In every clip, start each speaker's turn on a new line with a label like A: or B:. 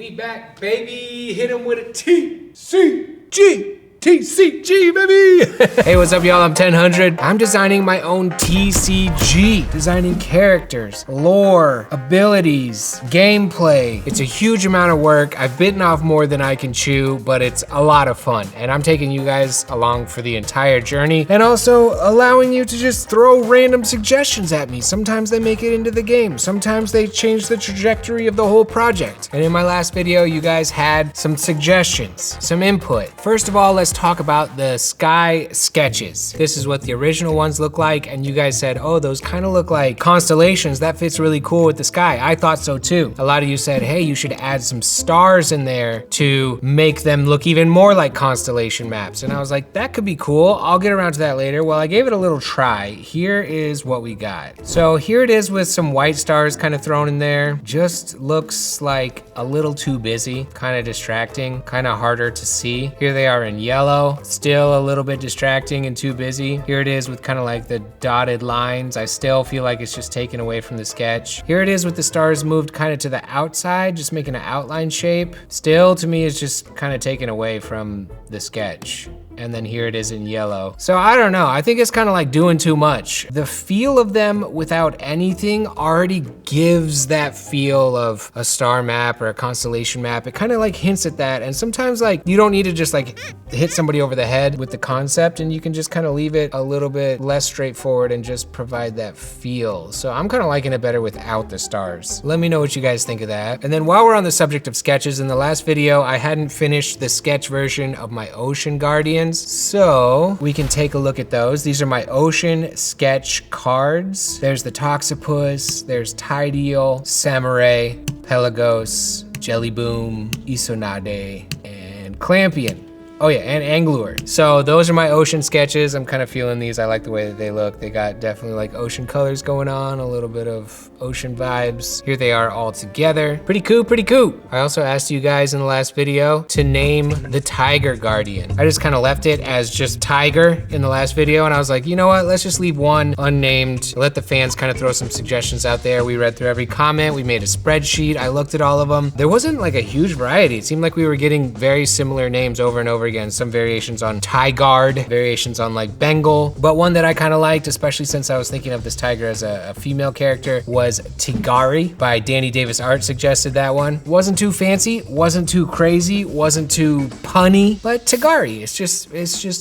A: We back, baby. Hit him with a TCG. TCG, baby! Hey, what's up, y'all? I'm 1000. I'm designing my own TCG. Designing characters, lore, abilities, gameplay. It's a huge amount of work. I've bitten off more than I can chew, but it's a lot of fun. And I'm taking you guys along for the entire journey and also allowing you to just throw random suggestions at me. Sometimes they make it into the game. Sometimes they change the trajectory of the whole project. And in my last video, you guys had some suggestions, some input. First of all, let's talk about the sky sketches. This is what the original ones look like, and you guys said, oh, those kind of look like constellations. That fits really cool with the sky. I thought so too. A lot of you said, hey, you should add some stars in there to make them look even more like constellation maps. And I was like, that could be cool. I'll get around to that later. Well, I gave it a little try. Here is what we got. So here it is with some white stars kind of thrown in there. Just looks like a little too busy, kind of distracting, kind of harder to see. Here they are in yellow. Still a little bit distracting and too busy. Here it is with kind of like the dotted lines. I still feel like it's just taken away from the sketch. Here it is with the stars moved kind of to the outside, just making an outline shape. Still, to me, it's just kind of taken away from the sketch. And then here it is in yellow. So I don't know, I think it's kind of like doing too much. The feel of them without anything already gives that feel of a star map or a constellation map. It kind of like hints at that. And sometimes like you don't need to just like hit somebody over the head with the concept, and you can just kind of leave it a little bit less straightforward and just provide that feel. So I'm kind of liking it better without the stars. Let me know what you guys think of that. And then while we're on the subject of sketches, in the last video, I hadn't finished the sketch version of my Ocean Guardian. So we can take a look at those. These are my ocean sketch cards. There's the Toxopus, there's Tide Eel, Samurai, Pelagos, Jellyboom, Isonade, and Clampion. Oh yeah, and Angler. So those are my ocean sketches. I'm kind of feeling these. I like the way that they look. They got definitely like ocean colors going on, a little bit of ocean vibes. Here they are all together. Pretty cool, pretty cool. I also asked you guys in the last video to name the Tiger Guardian. I just kind of left it as just Tiger in the last video, and I was like, you know what? Let's just leave one unnamed. Let the fans kind of throw some suggestions out there. We read through every comment. We made a spreadsheet. I looked at all of them. There wasn't like a huge variety. It seemed like we were getting very similar names over and over again. Some variations on Tigard, variations on like Bengal, but one that I kind of liked, especially since I was thinking of this tiger as a female character, was Tigari by Danny Davis Art. Suggested that one. Wasn't too fancy, wasn't too crazy, wasn't too punny, but Tigari. It's just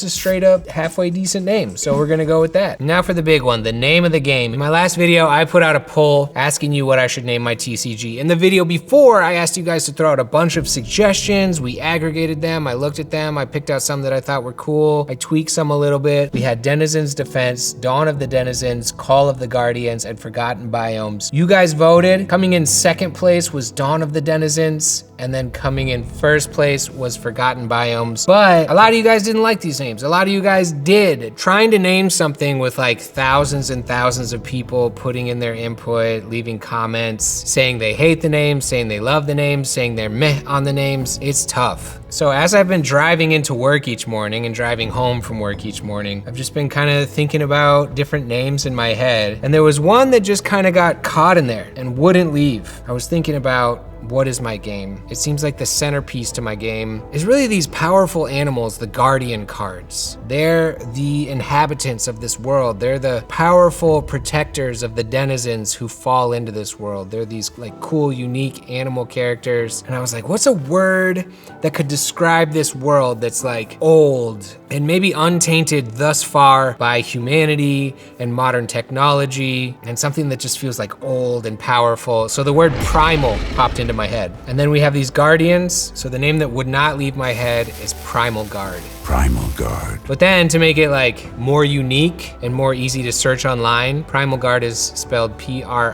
A: a straight up halfway decent name. So we're gonna go with that. Now for the big one, the name of the game. In my last video, I put out a poll asking you what I should name my TCG. In the video before, I asked you guys to throw out a bunch of suggestions. We aggregated them, I looked at them, I picked out some that I thought were cool. I tweaked some a little bit. We had Denizens Defense, Dawn of the Denizens, Call of the Guardians, and Forgotten Biomes. You guys voted. Coming in second place was Dawn of the Denizens, and then coming in first place was Forgotten Biomes. But a lot of you guys didn't like these names. A lot of you guys did. Trying to name something with like thousands and thousands of people putting in their input, leaving comments, saying they hate the names, saying they love the names, saying they're meh on the names, it's tough. So as I've been driving into work each morning and driving home from work each morning, I've just been kind of thinking about different names in my head. And there was one that just kind of got caught in there and wouldn't leave. I was thinking about, what is my game? It seems like the centerpiece to my game is really these powerful animals, the Guardian cards. They're the inhabitants of this world. They're the powerful protectors of the denizens who fall into this world. They're these like cool, unique animal characters. And I was like, what's a word that could describe this world that's like old and maybe untainted thus far by humanity and modern technology, and something that just feels like old and powerful? So the word primal popped into my head. And then we have these guardians. So the name that would not leave my head is Primal Guard.
B: Primal Guard.
A: But then to make it like more unique and more easy to search online, Primal Guard is spelled P-R-I-M-A-L-G-A-R-D.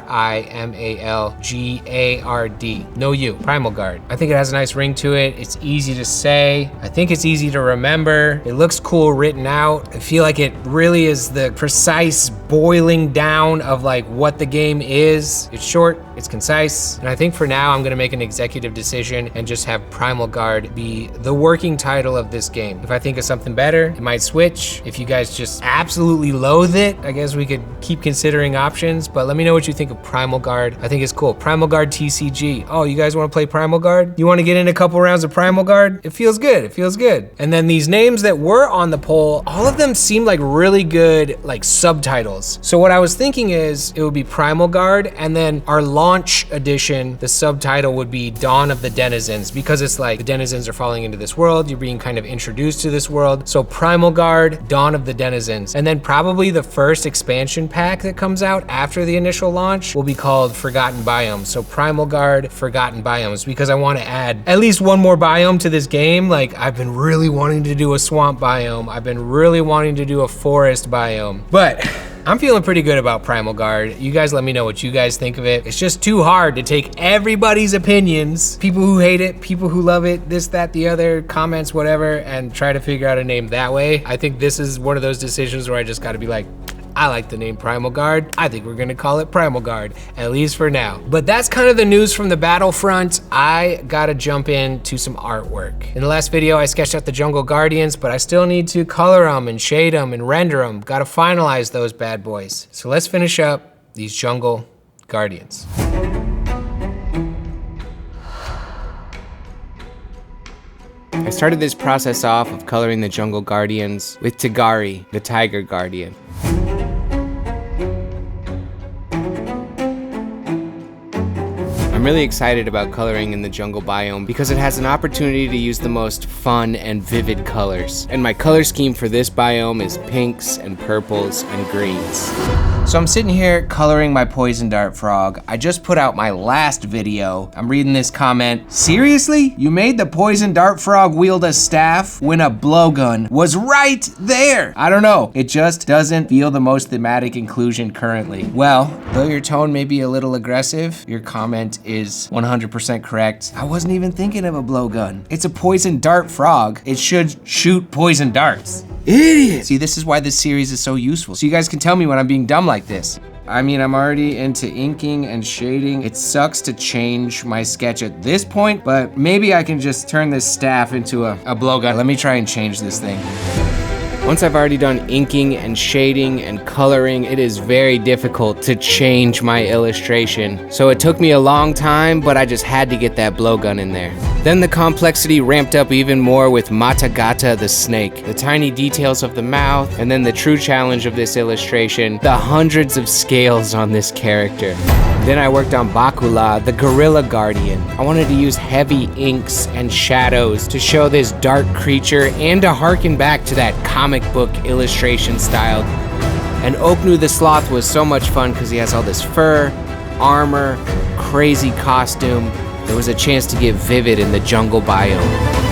A: No U, Primal Guard. I think it has a nice ring to it. It's easy to say. I think it's easy to remember. It looks cool written out. I feel like it really is the precise boiling down of like what the game is. It's short, it's concise, and I think for now I'm gonna make an executive decision and just have Primal Guard be the working title of this game. If I think think of something better, it might switch. If you guys just absolutely loathe it, I guess we could keep considering options, but let me know what you think of Primal Guard. I think it's cool. Primal Guard TCG. Oh, you guys wanna play Primal Guard? You wanna get in a couple rounds of Primal Guard? It feels good, it feels good. And then these names that were on the poll, all of them seem like really good like subtitles. So what I was thinking is it would be Primal Guard, and then our launch edition, the subtitle would be Dawn of the Denizens, because it's like the denizens are falling into this world, you're being kind of introduced to this world. So Primal Guard, Dawn of the Denizens. And then probably the first expansion pack that comes out after the initial launch will be called Forgotten Biomes. So Primal Guard, Forgotten Biomes, because I want to add at least one more biome to this game. Like, I've been really wanting to do a swamp biome. I've been really wanting to do a forest biome. But I'm feeling pretty good about Primal Guard. You guys let me know what you guys think of it. It's just too hard to take everybody's opinions, people who hate it, people who love it, this, that, the other, comments, whatever, and try to figure out a name that way. I think this is one of those decisions where I just gotta be like, I like the name Primal Guard. I think we're gonna call it Primal Guard, at least for now. But that's kind of the news from the Battlefront. I gotta jump into some artwork. In the last video, I sketched out the Jungle Guardians, but I still need to color them and shade them and render them. Gotta finalize those bad boys. So let's finish up these Jungle Guardians. I started this process off of coloring the Jungle Guardians with Tigari, the Tiger Guardian. I'm really excited about coloring in the jungle biome because it has an opportunity to use the most fun and vivid colors. And my color scheme for this biome is pinks and purples and greens. So I'm sitting here coloring my poison dart frog. I just put out my last video. I'm reading this comment. Seriously? You made the poison dart frog wield a staff when a blowgun was right there? I don't know. It just doesn't feel the most thematic inclusion currently. Well, though your tone may be a little aggressive, your comment is 100% correct. I wasn't even thinking of a blowgun. It's a poison dart frog. It should shoot poison darts. Idiot! See, this is why this series is so useful. So you guys can tell me when I'm being dumb like this. I mean, I'm already into inking and shading. It sucks to change my sketch at this point, but maybe I can just turn this staff into a blowgun. Let me try and change this thing. Once I've already done inking and shading and coloring, it is very difficult to change my illustration. So it took me a long time, but I just had to get that blowgun in there. Then the complexity ramped up even more with Matagata the snake, the tiny details of the mouth, and then the true challenge of this illustration, the hundreds of scales on this character. Then I worked on Bakula, the gorilla guardian. I wanted to use heavy inks and shadows to show this dark creature and to harken back to that comic book illustration style. And Oknu the sloth was so much fun because he has all this fur, armor, crazy costume. There was a chance to get vivid in the jungle biome.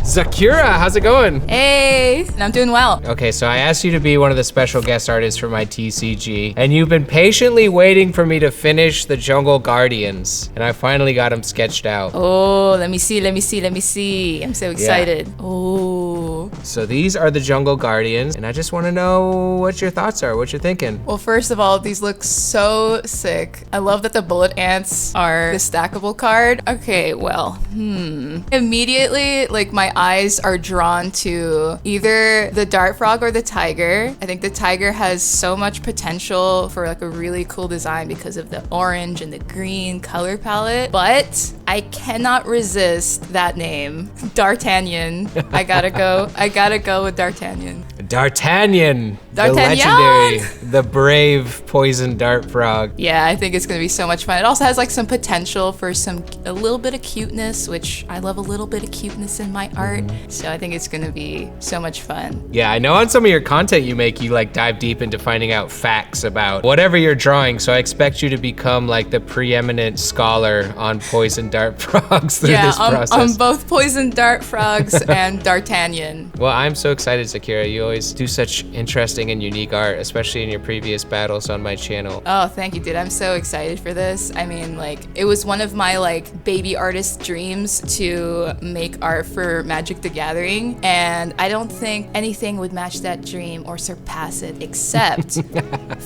A: Zakura, how's it going?
B: Hey, I'm doing well.
A: Okay, so I asked you to be one of the special guest artists for my TCG, and you've been patiently waiting for me to finish the Jungle Guardians, and I finally got them sketched out.
B: Oh, let me see. I'm so excited. Yeah. Oh.
A: So these are the Jungle Guardians, and I just want to know what your thoughts are, what you're thinking.
B: Well, first of all, these look so sick. I love that the bullet ants are the stackable card. Okay, well, immediately, like, my eyes are drawn to either the dart frog or the tiger. I think the tiger has so much potential for like a really cool design because of the orange and the green color palette, but I cannot resist that name, D'Artagnan. I gotta go with D'Artagnan.
A: D'Artagnan, the legendary, the brave poison dart frog.
B: Yeah, I think it's gonna be so much fun. It also has like some potential for a little bit of cuteness, which I love a little bit of cuteness in my art. So I think it's gonna be so much fun.
A: Yeah, I know on some of your content you make, you like dive deep into finding out facts about whatever you're drawing. So I expect you to become like the preeminent scholar on poison dart frogs through this process.
B: On both poison dart frogs and D'Artagnan.
A: Well, I'm so excited, Sakura. You always always do such interesting and unique art, especially in your previous battles on my channel.
B: Oh, thank you, dude. I'm so excited for this. I mean, like, it was one of my, like, baby artist dreams to make art for Magic the Gathering, and I don't think anything would match that dream or surpass it except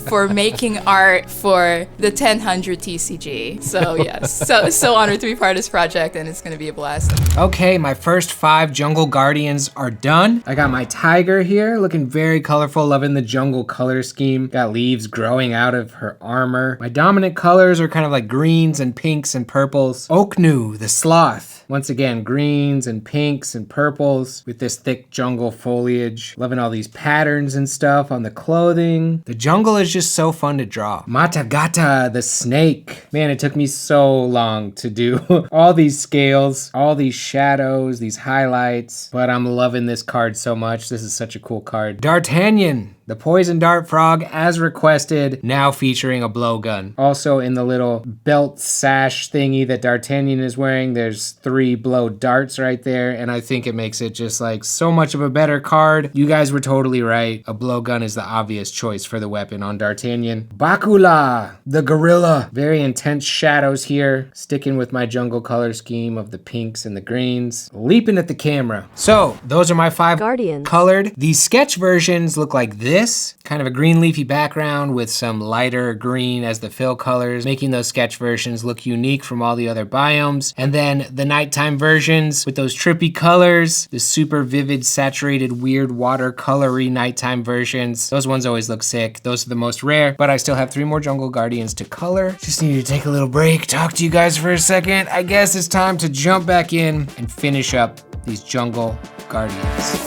B: for making art for the 1000 TCG. So, yes. So honored to be part of this project, and it's gonna be a blast.
A: Okay, my first 5 jungle guardians are done. I got my tiger here, looking very colorful, loving the jungle color scheme. Got leaves growing out of her armor. My dominant colors are kind of like greens and pinks and purples. Oknu, the sloth. Once again, greens and pinks and purples with this thick jungle foliage. Loving all these patterns and stuff on the clothing. The jungle is just so fun to draw. Matagata, the snake. Man, it took me so long to do all these scales, all these shadows, these highlights, but I'm loving this card so much. This is such a cool card. D'Artagnan, the poison dart frog, as requested, now featuring a blowgun. Also in the little belt sash thingy that D'Artagnan is wearing, there's 3 blow darts right there, and I think it makes it just like so much of a better card. You guys were totally right. A blowgun is the obvious choice for the weapon on D'Artagnan. Bakula, the gorilla. Very intense shadows here, sticking with my jungle color scheme of the pinks and the greens. Leaping at the camera. So, those are my 5
C: Guardians.
A: colored. These sketch versions look like this, kind of a green leafy background with some lighter green as the fill colors, making those sketch versions look unique from all the other biomes. And then the nighttime versions with those trippy colors, the super vivid, saturated, weird watercolory nighttime versions. Those ones always look sick. Those are the most rare, but I still have 3 more jungle guardians to color. Just need to take a little break, talk to you guys for a second. I guess it's time to jump back in and finish up these jungle guardians.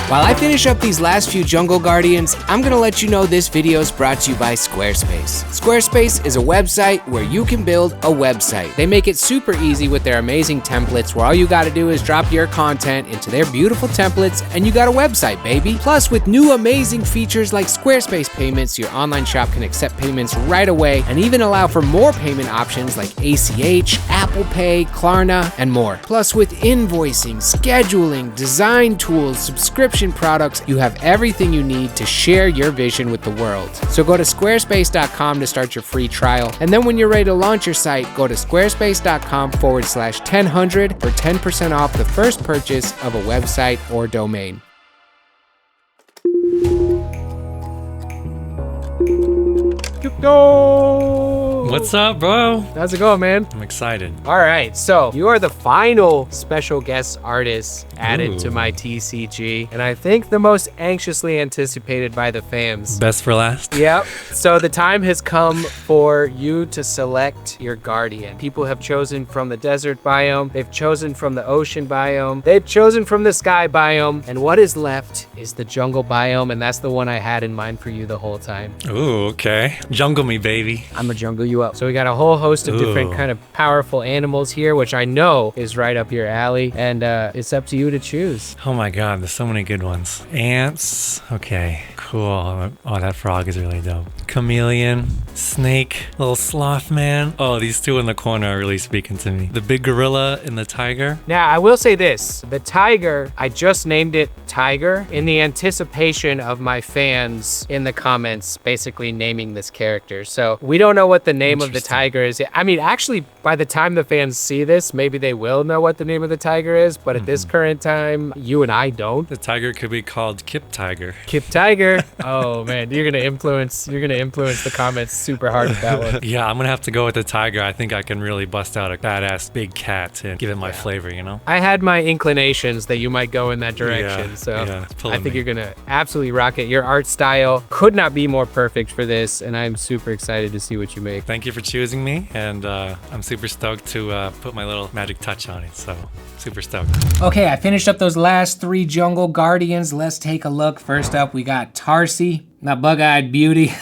A: While I finish up these last few jungle guardians, I'm gonna let you know this video is brought to you by Squarespace. Squarespace is a website where you can build a website. They make it super easy with their amazing templates where all you gotta do is drop your content into their beautiful templates and you got a website, baby. Plus, with new amazing features like Squarespace payments, your online shop can accept payments right away and even allow for more payment options like ACH, Apple Pay, Klarna, and more. Plus, with invoicing, scheduling, design tools, subscription products, you have everything you need to share your vision with the world. So go to squarespace.com to start your free trial. And then when you're ready to launch your site, go to squarespace.com/1000 for 10% off the first purchase of a website or domain.
D: What's up, bro?
A: How's it going, man?
D: I'm excited.
A: All right, so you are the final special guest artist added to my TCG, and I think the most anxiously anticipated by the fans.
D: Best for last?
A: Yep. So the time has come for you to select your guardian. People have chosen from the desert biome, they've chosen from the ocean biome, they've chosen from the sky biome, and what is left is the jungle biome, and that's the one I had in mind for you the whole time.
D: Ooh, okay. Jungle me, baby.
A: I'm gonna jungle you up. So we got a whole host of different kind of powerful animals here, which I know is right up your alley, and it's up to you to choose.
D: Oh my god, there's so many good ones. Ants. Okay, cool. Oh, that frog is really dope. Chameleon. Snake. Little sloth man. Oh, these 2 in the corner are really speaking to me. The big gorilla and the tiger.
A: Now, I will say this. The tiger, I just named it Tiger in the anticipation of my fans in the comments basically naming this character. So we don't know what the name of the tiger is. I mean, actually, by the time the fans see this, maybe they will know what the name of the tiger is, but at this current time, you and I don't.
D: The tiger could be called Kip Tiger.
A: Kip Tiger. Oh man, you're gonna influence the comments super hard with that one.
D: Yeah, I'm gonna have to go with the tiger. I think I can really bust out a badass big cat and give it my flavor, you know?
A: I had my inclinations that you might go in that direction,
D: Yeah,
A: so
D: it's
A: I
D: pulling
A: think
D: me.
A: you're gonna absolutely rock it. Your art style could not be more perfect for this, and I'm super excited to see what you make.
D: Thank you for choosing me, and I'm super stoked to put my little magic touch on it, so super stoked.
A: Okay, I finished up those last 3 jungle guardians. Let's take a look. First up, we got Tarsi, that bug-eyed beauty.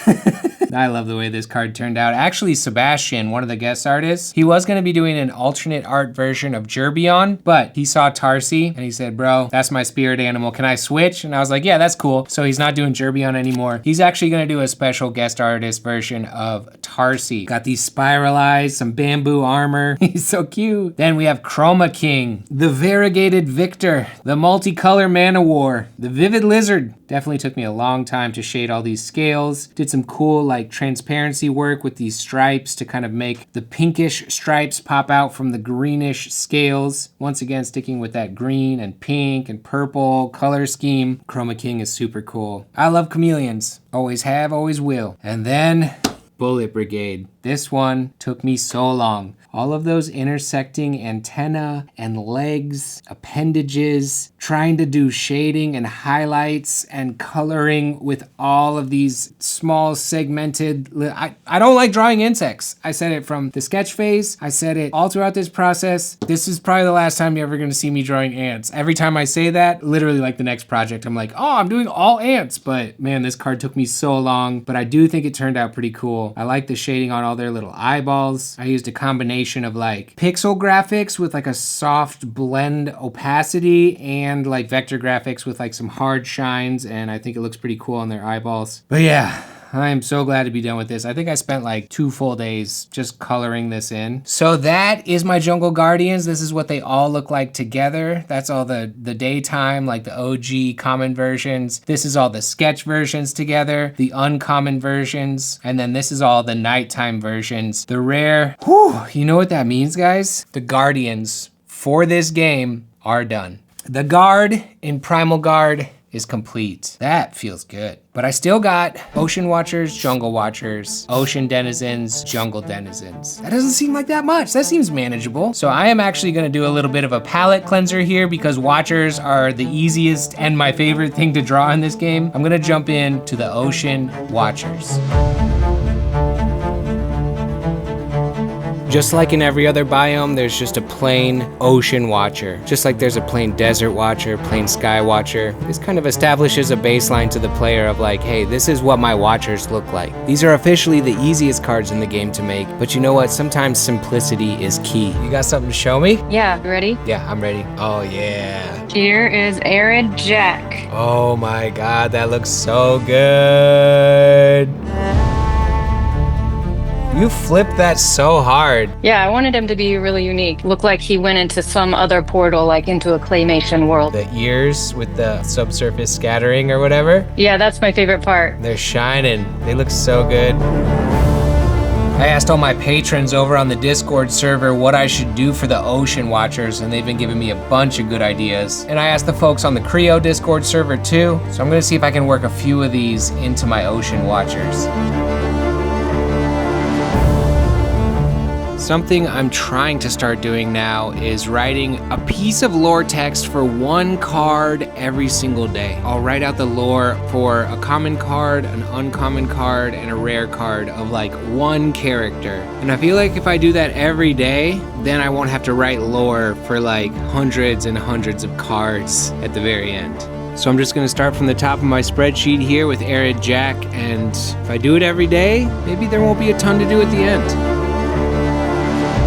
A: I love the way this card turned out. Actually, Sebastian, one of the guest artists, he was gonna be doing an alternate art version of Gerbion, but he saw Tarsi and he said, bro, that's my spirit animal. Can I switch? And I was like, yeah, that's cool. So he's not doing Gerbion anymore. He's actually gonna do a special guest artist version of Tarsi. Got these spiral eyes, some bamboo armor. He's so cute. Then we have Chroma King, the variegated Victor, the multicolor Man of War, the vivid lizard. Definitely took me a long time to shade all these scales. Did some cool like transparency work with these stripes to kind of make the pinkish stripes pop out from the greenish scales. Once again, sticking with that green and pink and purple color scheme. Chroma King is super cool. I love chameleons. Always have, always will. And then Bullet Brigade. This one took me so long. All of those intersecting antenna and legs, appendages, trying to do shading and highlights and coloring with all of these small segmented, I don't like drawing insects. I said it from the sketch phase. I said it all throughout this process. This is probably the last time you're ever gonna see me drawing ants. Every time I say that, literally like the next project, I'm like, oh, I'm doing all ants. But man, this card took me so long, but I do think it turned out pretty cool. I like the shading on all their little eyeballs. I used a combination of like pixel graphics with like a soft blend opacity and like vector graphics with like some hard shines, and I think it looks pretty cool on their eyeballs. But yeah, I am so glad to be done with this. I think I spent like 2 full days just coloring this in. So that is my Jungle Guardians. This is what they all look like together. That's all the daytime, like the OG common versions. This is all the sketch versions together, the uncommon versions, and then this is all the nighttime versions. The rare, whew, you know what that means, guys? The Guardians for this game are done. The Guard in Primal Guard is complete. That feels good. But I still got Ocean Watchers, Jungle Watchers, Ocean Denizens, Jungle Denizens. That doesn't seem like that much. That seems manageable. So I am actually gonna do a little bit of a palette cleanser here because Watchers are the easiest and my favorite thing to draw in this game. I'm gonna jump in to the Ocean Watchers. Just like in every other biome, there's just a plain ocean watcher. Just like there's a plain desert watcher, plain sky watcher. This kind of establishes a baseline to the player of like, hey, this is what my watchers look like. These are officially the easiest cards in the game to make, but you know what? Sometimes simplicity is key. You got something to show me?
C: Yeah, you ready?
A: Yeah, I'm ready. Oh yeah.
C: Here is Arid Jack.
A: Oh my God, that looks so good. You flipped that so hard.
C: Yeah, I wanted him to be really unique. Look like he went into some other portal, like into a claymation world.
A: The ears with the subsurface scattering or whatever.
C: Yeah, that's my favorite part.
A: They're shining. They look so good. I asked all my patrons over on the Discord server what I should do for the Ocean Watchers, and they've been giving me a bunch of good ideas. And I asked the folks on the Creo Discord server too, so I'm gonna see if I can work a few of these into my Ocean Watchers. Something I'm trying to start doing now is writing a piece of lore text for one card every single day. I'll write out the lore for a common card, an uncommon card, and a rare card of like one character. And I feel like if I do that every day, then I won't have to write lore for like hundreds and hundreds of cards at the very end. So I'm just gonna start from the top of my spreadsheet here with Arid Jack, and if I do it every day, maybe there won't be a ton to do at the end.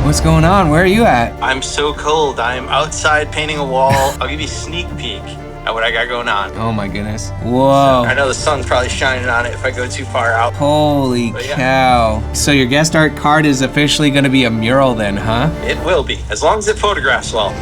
A: What's going on? Where are you at?
E: I'm so cold. I'm outside painting a wall. I'll give you a sneak peek at what I got going on.
A: Oh my goodness. Whoa.
E: I know the sun's probably shining on it if I go too far out.
A: Holy cow. So your guest art card is officially gonna be a mural then, huh?
E: It will be, as long as it photographs well.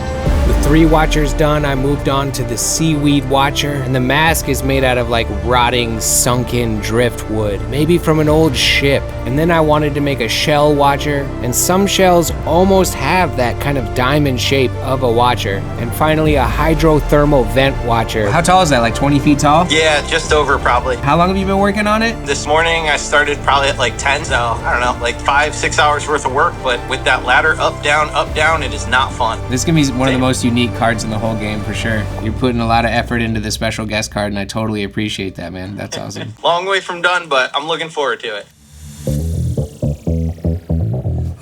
A: With 3 watchers done, I moved on to the Seaweed Watcher, and the mask is made out of like rotting, sunken driftwood, maybe from an old ship. And then I wanted to make a shell watcher, and some shells almost have that kind of diamond shape of a watcher. And finally, a hydrothermal vent watcher. How tall is that, like 20 feet tall?
E: Yeah, just over probably.
A: How long have you been working on it?
E: This morning I started probably at like 10, so I don't know, like 5-6 hours worth of work, but with that ladder up, down, it is not fun.
A: This is gonna be one of the most unique cards in the whole game for sure. You're putting a lot of effort into the special guest card, and I totally appreciate that, man. That's awesome.
E: Long way from done, but I'm looking forward to it.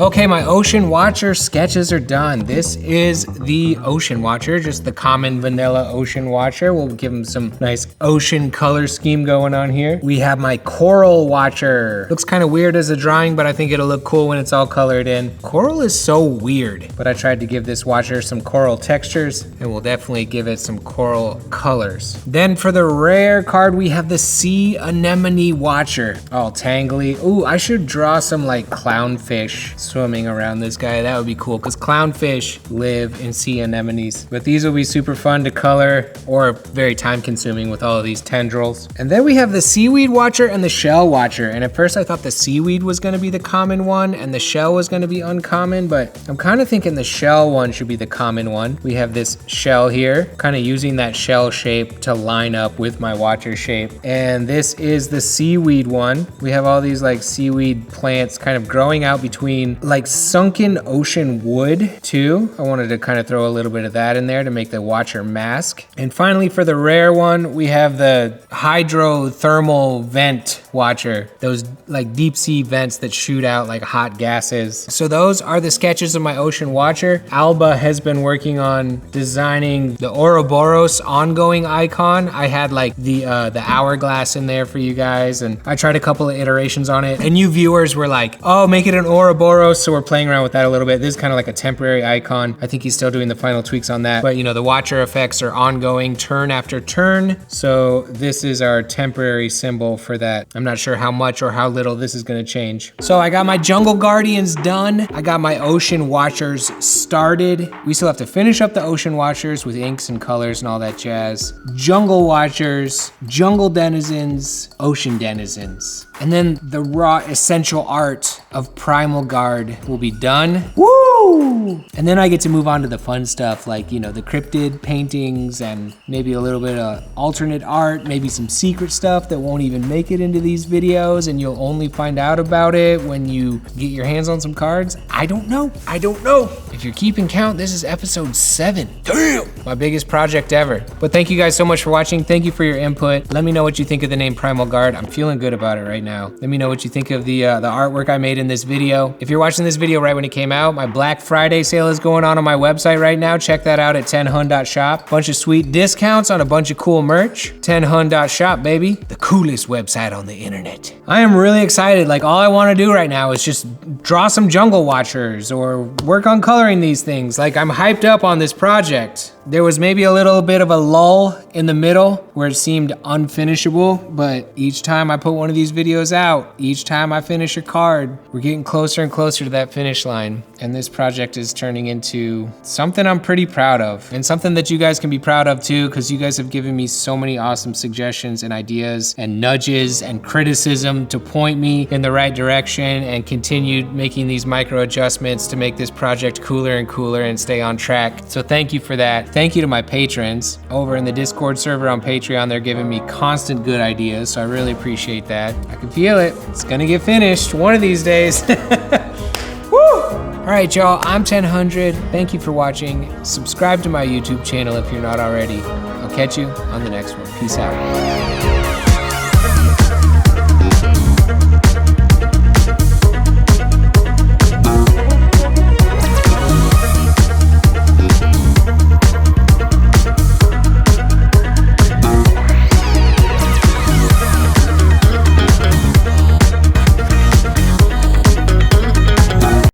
A: Okay, my Ocean Watcher sketches are done. This is the Ocean Watcher, just the common vanilla Ocean Watcher. We'll give him some nice ocean color scheme going on here. We have my Coral Watcher. Looks kind of weird as a drawing, but I think it'll look cool when it's all colored in. Coral is so weird, but I tried to give this watcher some coral textures, and we'll definitely give it some coral colors. Then for the rare card, we have the Sea Anemone Watcher. All tangly. Ooh, I should draw some like clownfish swimming around this guy. That would be cool, because clownfish live in sea anemones. But these will be super fun to color, or very time consuming with all of these tendrils. And then we have the Seaweed Watcher and the Shell Watcher. And at first I thought the seaweed was gonna be the common one and the shell was gonna be uncommon, but I'm kind of thinking the shell one should be the common one. We have this shell here, kind of using that shell shape to line up with my watcher shape. And this is the seaweed one. We have all these like seaweed plants kind of growing out between like sunken ocean wood too. I wanted to kind of throw a little bit of that in there to make the watcher mask. And finally for the rare one, we have the hydrothermal vent watcher. Those like deep sea vents that shoot out like hot gases. So those are the sketches of my ocean watcher. Alba has been working on designing the Ouroboros ongoing icon. I had like the hourglass in there for you guys, and I tried a couple of iterations on it, and you viewers were like, oh, make it an Ouroboros. So we're playing around with that a little bit. This is kind of like a temporary icon. I think he's still doing the final tweaks on that, but you know, the watcher effects are ongoing turn after turn. So this is our temporary symbol for that. I'm not sure how much or how little this is gonna change. So I got my Jungle Guardians done. I got my Ocean Watchers started. We still have to finish up the Ocean Watchers with inks and colors and all that jazz. Jungle Watchers, Jungle Denizens, Ocean Denizens. And then the raw essential art of Primal Guard will be done. Woo! And then I get to move on to the fun stuff, like, you know, the cryptid paintings and maybe a little bit of alternate art, maybe some secret stuff that won't even make it into these videos, and you'll only find out about it when you get your hands on some cards. I don't know. I don't know. If you're keeping count, this is episode 7. Damn! My biggest project ever. But thank you guys so much for watching. Thank you for your input. Let me know what you think of the name Primal Guard. I'm feeling good about it right now. Let me know what you think of the artwork I made in this video. If you're watching this video right when it came out, my Black Friday sale is going on my website right now. Check that out at 10hun.shop. Bunch of sweet discounts on a bunch of cool merch. 10hun.shop, baby. The coolest website on the internet. I am really excited. Like, all I want to do right now is just draw some Jungle Watchers or work on coloring these things. Like, I'm hyped up on this project. There was maybe a little bit of a lull in the middle where it seemed unfinishable, but each time I put one of these videos out, each time I finish a card, we're getting closer and closer to that finish line. And this project is turning into something I'm pretty proud of, and something that you guys can be proud of too, because you guys have given me so many awesome suggestions and ideas and nudges and criticism to point me in the right direction, and continued making these micro adjustments to make this project cooler and cooler and stay on track. So thank you for that. Thank you to my patrons over in the Discord server on Patreon. They're giving me constant good ideas, so I really appreciate that. I can feel it. It's gonna get finished one of these days. Woo! All right, y'all, I'm 1000. Thank you for watching. Subscribe to my YouTube channel if you're not already. I'll catch you on the next one. Peace out.